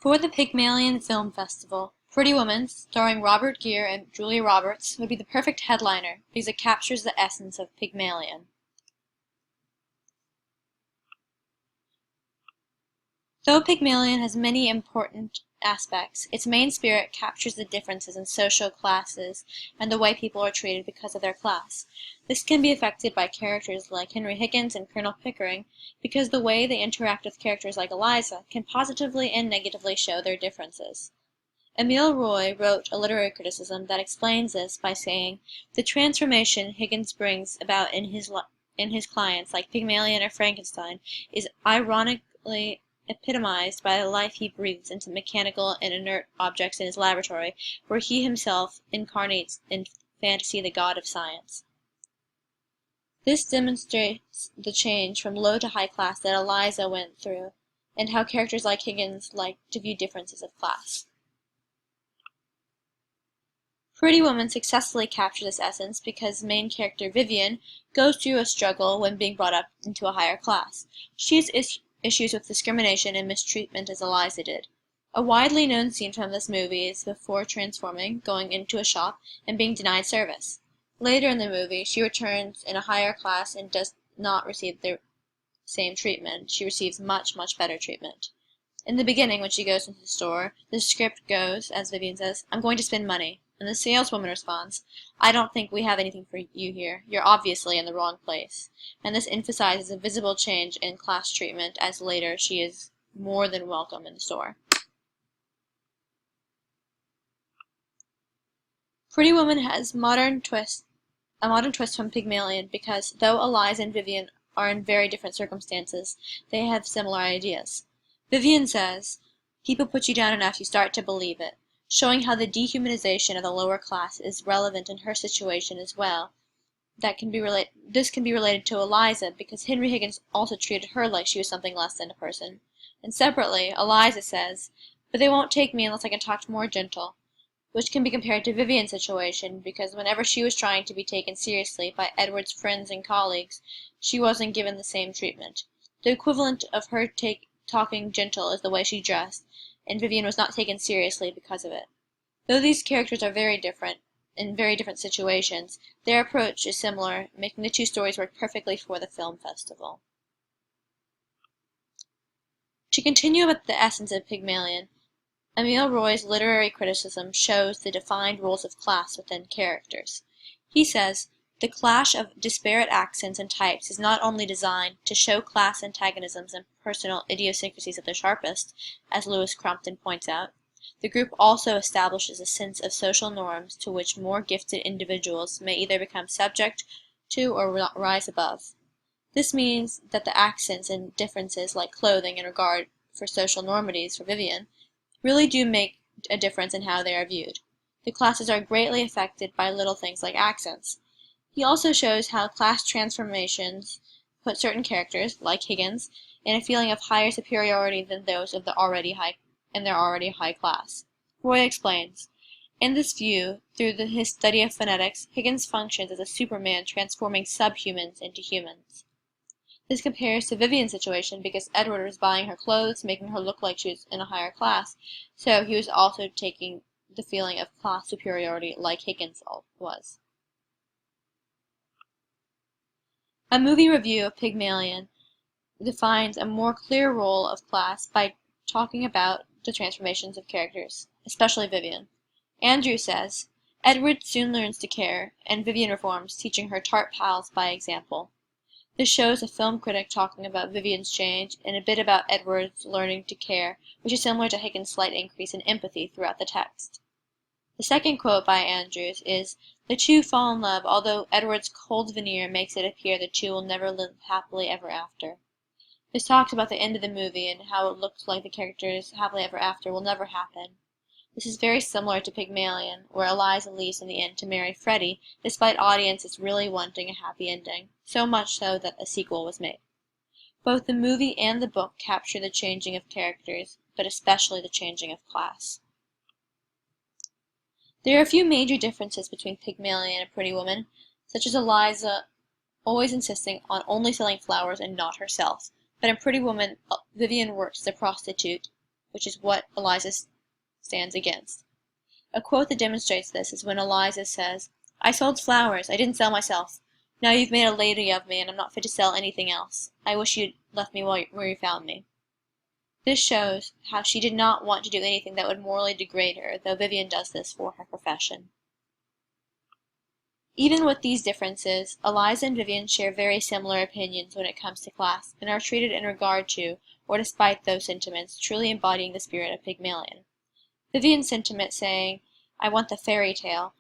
For the Pygmalion Film Festival, Pretty Woman, starring Robert Gere and Julia Roberts, would be the perfect headliner because it captures the essence of Pygmalion. Though Pygmalion has many important aspects, its main spirit captures the differences in social classes and the way people are treated because of their class. This can be affected by characters like Henry Higgins and Colonel Pickering because the way they interact with characters like Eliza can positively and negatively show their differences. Emile Roy wrote a literary criticism that explains this by saying, "The transformation Higgins brings about in his clients like Pygmalion or Frankenstein is ironically epitomized by the life he breathes into mechanical and inert objects in his laboratory, where he himself incarnates in fantasy the god of science." This demonstrates the change from low to high class that Eliza went through, and how characters like Higgins like to view differences of class. Pretty Woman successfully captures this essence because main character Vivian goes through a struggle when being brought up into a higher class. She has issues with discrimination and mistreatment as Eliza did. A widely known scene from this movie is before transforming, going into a shop, and being denied service. Later in the movie, she returns in a higher class and does not receive the same treatment. She receives much, much better treatment. In the beginning, when she goes into the store, the script goes, as Vivian says, "I'm going to spend money." And the saleswoman responds, "I don't think we have anything for you here. You're obviously in the wrong place." And this emphasizes a visible change in class treatment, as later she is more than welcome in the store. Pretty Woman has a modern twist from Pygmalion because, though Eliza and Vivian are in very different circumstances, they have similar ideas. Vivian says, "People put you down enough you start to believe it," showing how the dehumanization of the lower class is relevant in her situation as well. This can be related to Eliza because Henry Higgins also treated her like she was something less than a person. And separately, Eliza says, "But they won't take me unless I can talk more gentle," which can be compared to Vivian's situation because whenever she was trying to be taken seriously by Edward's friends and colleagues, she wasn't given the same treatment. The equivalent of her talking gentle is the way she dressed, and Vivian was not taken seriously because of it. Though these characters are very different, in very different situations, their approach is similar, making the two stories work perfectly for the film festival. To continue with the essence of Pygmalion, Emile Roy's literary criticism shows the defined roles of class within characters. He says, "The clash of disparate accents and types is not only designed to show class antagonisms and personal idiosyncrasies at their sharpest, as Louis Crompton points out. The group also establishes a sense of social norms to which more gifted individuals may either become subject to or rise above. This means that the accents and differences like clothing and regard for social normities for Vivian really do make a difference in how they are viewed. The classes are greatly affected by little things like accents." He also shows how class transformations put certain characters, like Higgins, in a feeling of higher superiority than those of their already high class. Roy explains, "In this view, through his study of phonetics, Higgins functions as a Superman transforming subhumans into humans." This compares to Vivian's situation because Edward was buying her clothes, making her look like she was in a higher class, so he was also taking the feeling of class superiority like Higgins was. A movie review of Pygmalion defines a more clear role of class by talking about the transformations of characters, especially Vivian. Andrew says, "Edward soon learns to care, and Vivian reforms, teaching her tart pals by example." This shows a film critic talking about Vivian's change and a bit about Edward's learning to care, which is similar to Higgins' slight increase in empathy throughout the text. The second quote by Andrews is, "The two fall in love, although Edward's cold veneer makes it appear the two will never live happily ever after." This talks about the end of the movie and how it looks like the characters' happily ever after will never happen. This is very similar to Pygmalion, where Eliza leaves in the end to marry Freddie, despite audiences really wanting a happy ending, so much so that a sequel was made. Both the movie and the book capture the changing of characters, but especially the changing of class. There are a few major differences between Pygmalion and Pretty Woman, such as Eliza always insisting on only selling flowers and not herself, but in Pretty Woman, Vivian works as a prostitute, which is what Eliza stands against. A quote that demonstrates this is when Eliza says, "I sold flowers, I didn't sell myself. Now you've made a lady of me, and I'm not fit to sell anything else. I wish you'd left me where you found me." This shows how she did not want to do anything that would morally degrade her, though Vivian does this for her profession. Even with these differences, Eliza and Vivian share very similar opinions when it comes to class, and are treated in regard to, or despite those sentiments, truly embodying the spirit of Pygmalion. Vivian's sentiment saying, "I want the fairy tale,"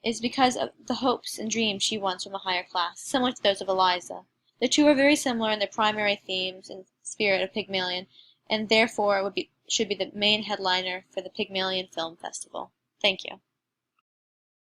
is because of the hopes and dreams she wants from a higher class, similar to those of Eliza. The two are very similar in their primary themes and spirit of Pygmalion, and therefore should be the main headliner for the Pygmalion Film Festival. Thank you.